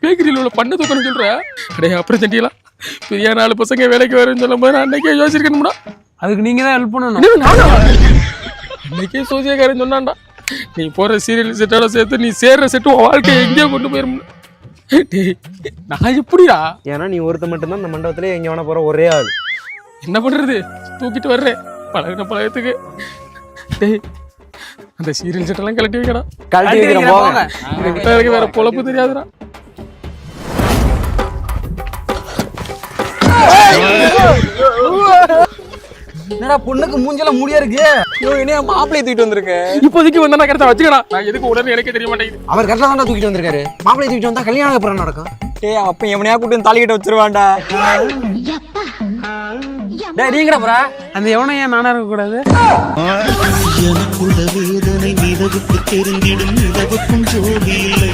பேக்கரியில் உள்ள பண்ண தூக்கணும் சொல்ற அடே அப்புறம் தண்டியலாம் பெரிய 4 பசங்க வேலைக்கு வரும்னு சொல்லும் போது நான் அன்னைக்கே யோசிச்சிருக்கணும்டா. அதுக்கு நீங்க தான் ஹெல்ப் பண்ணணும். அன்னைக்கே சோசியக்காரன் சொன்னான்டா நீ போற சீரியல் செட்டோட சேர்த்து நீ சேர்ற செட்டு உன் வாழ்க்கையை எங்கேயோ கொண்டு போயிரும். டேய் நான் எப்படிடா? ஏன்னா நீ ஒருத்த மட்டும்தான் இந்த மண்டபத்திலே எங்க வேணா போற ஒரே ஆள். என்ன பண்றது தூக்கிட்டு வர்றேன் பழகின பழகத்துக்கு. டேய் அந்த சீரியல் செட்டெல்லாம் கழட்டி வைக்கடா. கழட்டி வைக்கிறேன் போங்க. எனக்கு வேற பொழப்பு தெரியாதுடா. என்னடா பொண்ணுக்கு மூஞ்சல முடியா இருக்கு. என்ன மாப்பிள்ளையை தூக்கிட்டு வந்திருக்க? இப்போதைக்கு வந்தா நான் கரெக்டா வச்சுக்கடா. நான் எதுக்கு உடனே எனக்கே தெரிய மாட்டேங்குது. அவர் கரெக்டா தான் தூக்கிட்டு வந்திருக்காரு. மாப்பிள்ளையை தூக்கிட்டு வந்தா கல்யாணம் அப்புறம் நடக்கும். டேய் அப்ப எவனையா கூட்டி தாலி கட்ட வச்சிருவான்டா. டேய் நீங்கடா ப்ரோ அந்த எவனையா நானா இருக்க கூடாது. எனக்குள்ள வேதனை நிலவுக்கு தெரிந்திடும் நிலவுக்கும் ஜோதி இல்லை.